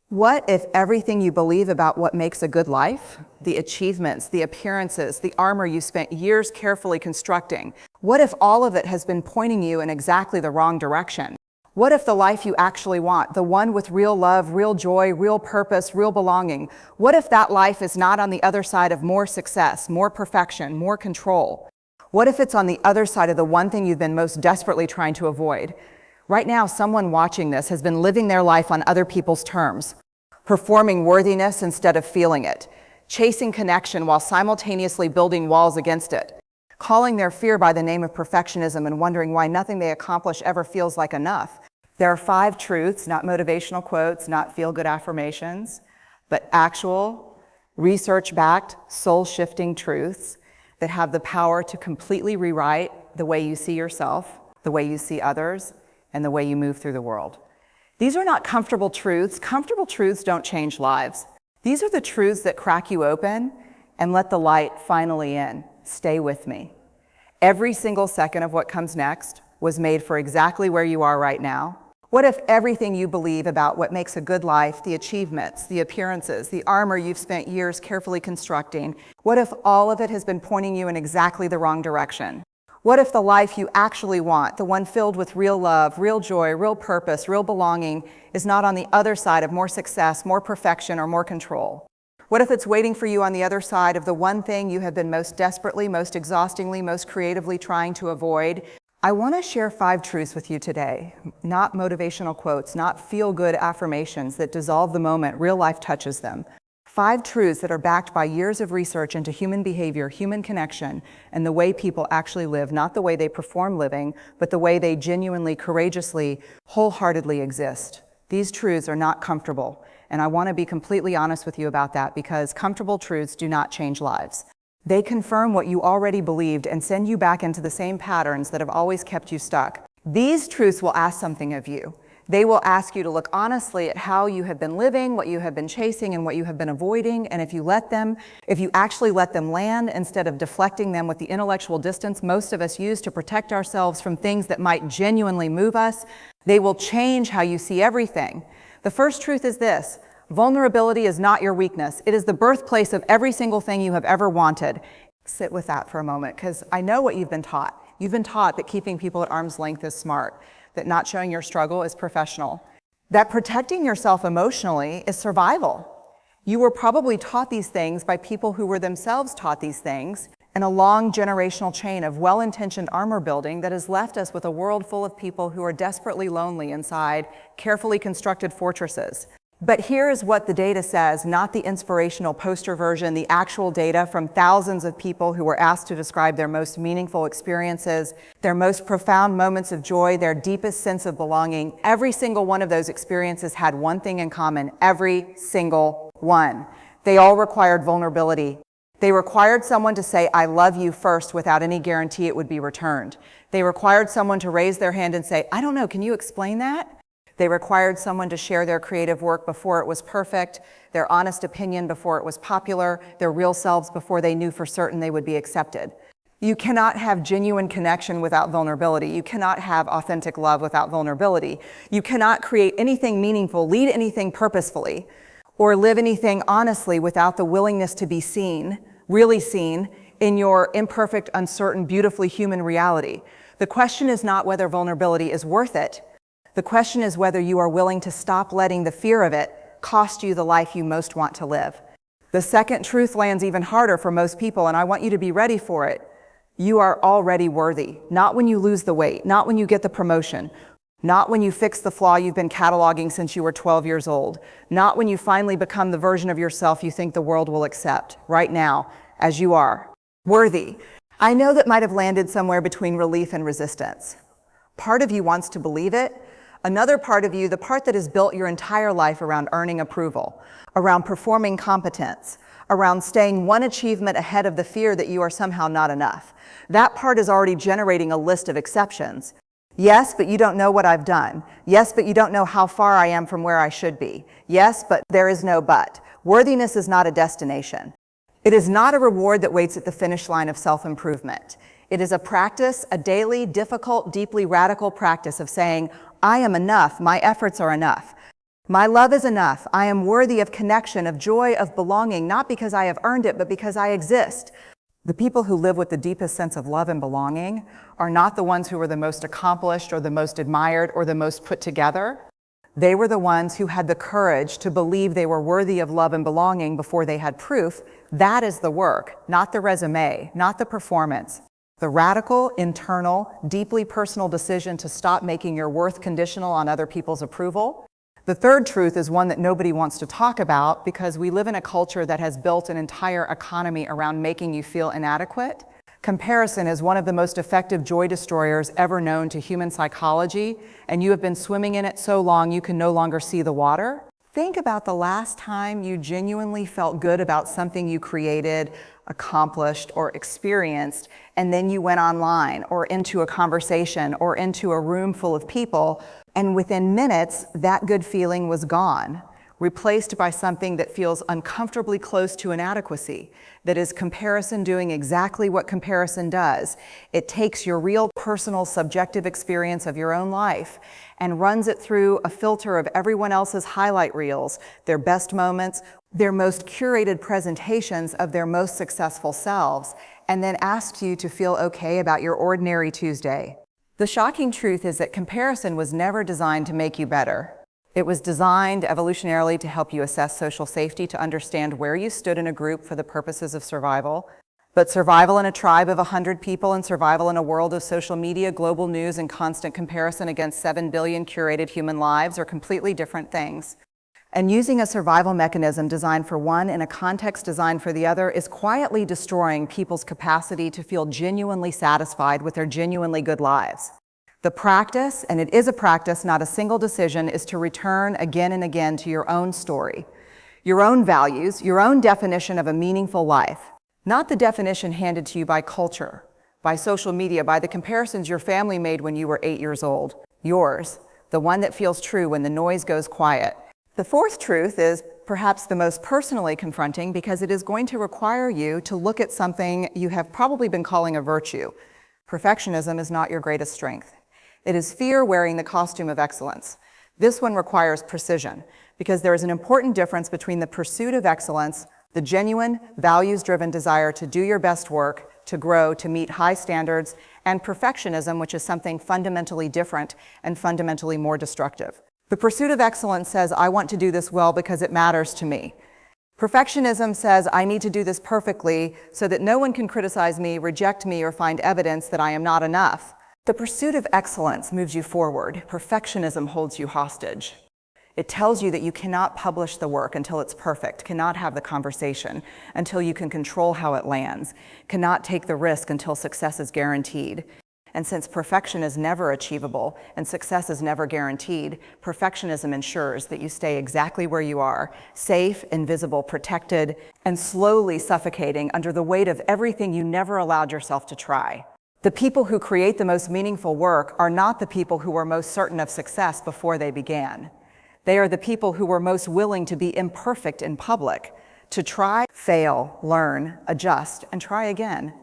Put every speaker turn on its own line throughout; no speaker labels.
What if everything you believe about what makes a good life, the achievements, the appearances, the armor you spent years carefully constructing, what if all of it has been pointing you in exactly the wrong direction? What if the life you actually want, the one with real love, real joy, real purpose, real belonging, what if that life is not on the other side of more success, more perfection, more control? What if it's on the other side of the one thing you've been most desperately trying to avoid? Right now, someone watching this has been living their life on other people's terms, performing worthiness instead of feeling it, chasing connection while simultaneously building walls against it, calling their fear by the name of perfectionism and wondering why nothing they accomplish ever feels like enough. There are 5 truths, not motivational quotes, not feel-good affirmations, but actual, research-backed, soul-shifting truths that have the power to completely rewrite the way you see yourself, the way you see others, and the way you move through the world. These are not comfortable truths. Comfortable truths don't change lives. These are the truths that crack you open and let the light finally in. Stay with me. Every single second of what comes next was made for exactly where you are right now. What if everything you believe about what makes a good life, the achievements, the appearances, the armor you've spent years carefully constructing, what if all of it has been pointing you in exactly the wrong direction? What if the life you actually want, the one filled with real love, real joy, real purpose, real belonging, is not on the other side of more success, more perfection, or more control? What if it's waiting for you on the other side of the one thing you have been most desperately, most exhaustingly, most creatively trying to avoid? I want to share 5 truths with you today, not motivational quotes, not feel-good affirmations that dissolve the moment real life touches them. 5 truths that are backed by years of research into human behavior, human connection, and the way people actually live, not the way they perform living, but the way they genuinely, courageously, wholeheartedly exist. These truths are not comfortable, and I want to be completely honest with you about that because comfortable truths do not change lives. They confirm what you already believed and send you back into the same patterns that have always kept you stuck. These truths will ask something of you. They will ask you to look honestly at how you have been living, what you have been chasing, and what you have been avoiding. And if you actually let them land instead of deflecting them with the intellectual distance most of us use to protect ourselves from things that might genuinely move us, they will change how you see everything. The first truth is this: vulnerability is not your weakness. It is the birthplace of every single thing you have ever wanted. Sit with that for a moment, because I know what you've been taught. You've been taught that keeping people at arm's length is smart, that not showing your struggle is professional, that protecting yourself emotionally is survival. You were probably taught these things by people who were themselves taught these things in a long generational chain of well-intentioned armor building that has left us with a world full of people who are desperately lonely inside carefully constructed fortresses. But here is what the data says, not the inspirational poster version, the actual data from thousands of people who were asked to describe their most meaningful experiences, their most profound moments of joy, their deepest sense of belonging. Every single one of those experiences had one thing in common, every single one. They all required vulnerability. They required someone to say, "I love you" first without any guarantee it would be returned. They required someone to raise their hand and say, "I don't know, can you explain that?" They required someone to share their creative work before it was perfect, their honest opinion before it was popular, their real selves before they knew for certain they would be accepted. You cannot have genuine connection without vulnerability. You cannot have authentic love without vulnerability. You cannot create anything meaningful, lead anything purposefully, or live anything honestly without the willingness to be seen, really seen, in your imperfect, uncertain, beautifully human reality. The question is not whether vulnerability is worth it. The question is whether you are willing to stop letting the fear of it cost you the life you most want to live. The second truth lands even harder for most people, and I want you to be ready for it. You are already worthy. Not when you lose the weight, not when you get the promotion, not when you fix the flaw you've been cataloging since you were 12 years old, not when you finally become the version of yourself you think the world will accept. Right now, as you are. Worthy. I know that might have landed somewhere between relief and resistance. Part of you wants to believe it. Another part of you, the part that has built your entire life around earning approval, around performing competence, around staying one achievement ahead of the fear that you are somehow not enough. That part is already generating a list of exceptions. Yes, but you don't know what I've done. Yes, but you don't know how far I am from where I should be. Yes, but there is no but. Worthiness is not a destination. It is not a reward that waits at the finish line of self-improvement. It is a practice, a daily, difficult, deeply radical practice of saying, I am enough, my efforts are enough. My love is enough. I am worthy of connection, of joy, of belonging, not because I have earned it, but because I exist. The people who live with the deepest sense of love and belonging are not the ones who are the most accomplished or the most admired or the most put together. They were the ones who had the courage to believe they were worthy of love and belonging before they had proof. That is the work, not the resume, not the performance. The radical, internal, deeply personal decision to stop making your worth conditional on other people's approval. The third truth is one that nobody wants to talk about because we live in a culture that has built an entire economy around making you feel inadequate. Comparison is one of the most effective joy destroyers ever known to human psychology, and you have been swimming in it so long you can no longer see the water. Think about the last time you genuinely felt good about something you created, accomplished, or experienced, and then you went online or into a conversation or into a room full of people, and within minutes, that good feeling was gone, replaced by something that feels uncomfortably close to inadequacy, that is comparison doing exactly what comparison does. It takes your real personal subjective experience of your own life and runs it through a filter of everyone else's highlight reels, their best moments, their most curated presentations of their most successful selves, and then asks you to feel okay about your ordinary Tuesday. The shocking truth is that comparison was never designed to make you better. It was designed evolutionarily to help you assess social safety, to understand where you stood in a group for the purposes of survival. But survival in a tribe of 100 people and survival in a world of social media, global news, and constant comparison against 7 billion curated human lives are completely different things. And using a survival mechanism designed for one in a context designed for the other is quietly destroying people's capacity to feel genuinely satisfied with their genuinely good lives. The practice, and it is a practice, not a single decision, is to return again and again to your own story, your own values, your own definition of a meaningful life, not the definition handed to you by culture, by social media, by the comparisons your family made when you were 8 years old. Yours, the one that feels true when the noise goes quiet. The fourth truth is perhaps the most personally confronting because it is going to require you to look at something you have probably been calling a virtue. Perfectionism is not your greatest strength. It is fear wearing the costume of excellence. This one requires precision because there is an important difference between the pursuit of excellence, the genuine, values-driven desire to do your best work, to grow, to meet high standards, and perfectionism, which is something fundamentally different and fundamentally more destructive. The pursuit of excellence says, I want to do this well because it matters to me. Perfectionism says, I need to do this perfectly so that no one can criticize me, reject me, or find evidence that I am not enough. The pursuit of excellence moves you forward. Perfectionism holds you hostage. It tells you that you cannot publish the work until it's perfect, cannot have the conversation until you can control how it lands, cannot take the risk until success is guaranteed. And since perfection is never achievable and success is never guaranteed, perfectionism ensures that you stay exactly where you are, safe, invisible, protected, and slowly suffocating under the weight of everything you never allowed yourself to try. The people who create the most meaningful work are not the people who were most certain of success before they began. They are the people who were most willing to be imperfect in public, to try, fail, learn, adjust, and try again.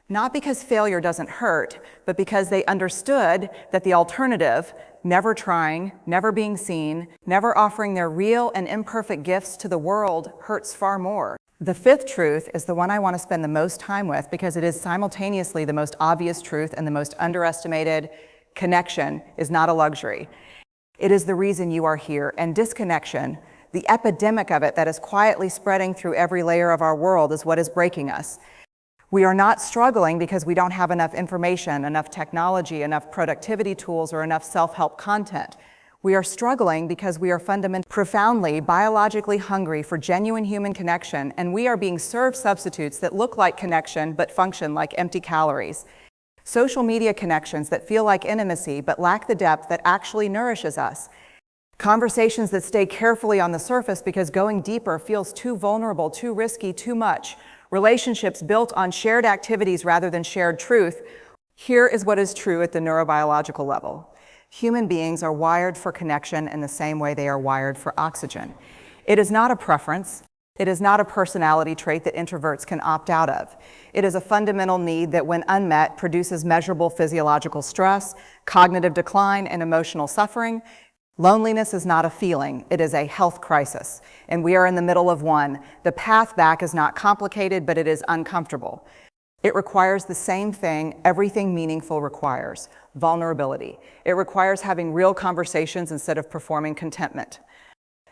Not because failure doesn't hurt, but because they understood that the alternative, never trying, never being seen, never offering their real and imperfect gifts to the world, hurts far more. The fifth truth is the one I want to spend the most time with because it is simultaneously the most obvious truth and the most underestimated. Connection is not a luxury. It is the reason you are here, and disconnection, the epidemic of it that is quietly spreading through every layer of our world, is what is breaking us. We are not struggling because we don't have enough information, enough technology, enough productivity tools, or enough self-help content. We are struggling because we are fundamentally, profoundly, biologically hungry for genuine human connection, and we are being served substitutes that look like connection but function like empty calories. Social media connections that feel like intimacy but lack the depth that actually nourishes us. Conversations that stay carefully on the surface because going deeper feels too vulnerable, too risky, too much. Relationships built on shared activities rather than shared truth. Here is what is true at the neurobiological level. Human beings are wired for connection in the same way they are wired for oxygen. It is not a preference. It is not a personality trait that introverts can opt out of. It is a fundamental need that, when unmet, produces measurable physiological stress, cognitive decline, and emotional suffering. Loneliness is not a feeling, it is a health crisis, and we are in the middle of one. The path back is not complicated, but it is uncomfortable. It requires the same thing everything meaningful requires: vulnerability. It requires having real conversations instead of performing contentment.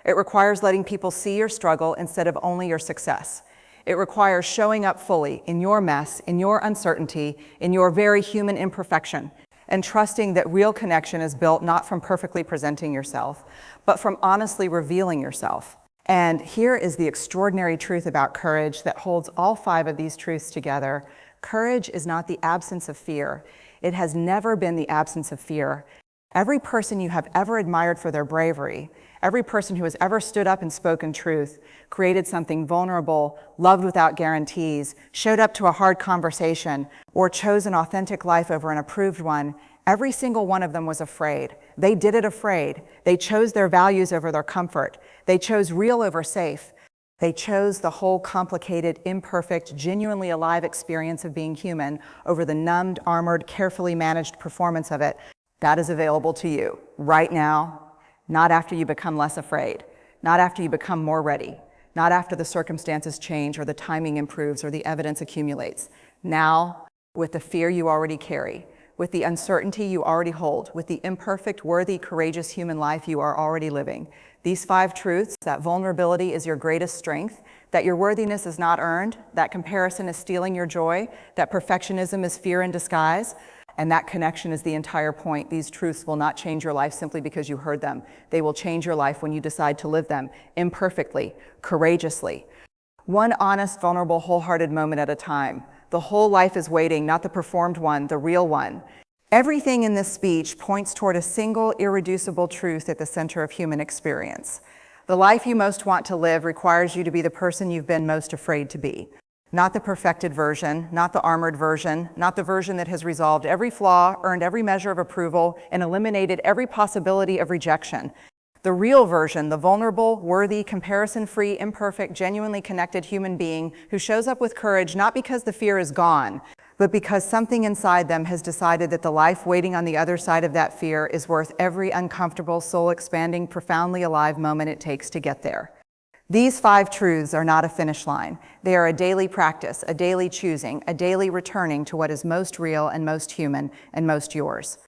It requires letting people see your struggle instead of only your success. It requires showing up fully in your mess, in your uncertainty, in your very human imperfection, and trusting that real connection is built not from perfectly presenting yourself, but from honestly revealing yourself. And here is the extraordinary truth about courage that holds all 5 of these truths together. Courage is not the absence of fear. It has never been the absence of fear. Every person you have ever admired for their bravery, every person who has ever stood up and spoken truth, created something vulnerable, loved without guarantees, showed up to a hard conversation, or chose an authentic life over an approved one, every single one of them was afraid. They did it afraid. They chose their values over their comfort. They chose real over safe. They chose the whole complicated, imperfect, genuinely alive experience of being human over the numbed, armored, carefully managed performance of it. That is available to you right now, not after you become less afraid, not after you become more ready, not after the circumstances change or the timing improves or the evidence accumulates. Now, with the fear you already carry, with the uncertainty you already hold, with the imperfect, worthy, courageous human life you are already living. These 5 truths: that vulnerability is your greatest strength, that your worthiness is not earned, that comparison is stealing your joy, that perfectionism is fear in disguise, and that connection is the entire point. These truths will not change your life simply because you heard them. They will change your life when you decide to live them imperfectly, courageously. One honest, vulnerable, wholehearted moment at a time. The whole life is waiting, not the performed one, the real one. Everything in this speech points toward a single, irreducible truth at the center of human experience. The life you most want to live requires you to be the person you've been most afraid to be. Not the perfected version, not the armored version, not the version that has resolved every flaw, earned every measure of approval, and eliminated every possibility of rejection. The real version, the vulnerable, worthy, comparison-free, imperfect, genuinely connected human being who shows up with courage not because the fear is gone, but because something inside them has decided that the life waiting on the other side of that fear is worth every uncomfortable, soul-expanding, profoundly alive moment it takes to get there. These 5 truths are not a finish line. They are a daily practice, a daily choosing, a daily returning to what is most real and most human and most yours.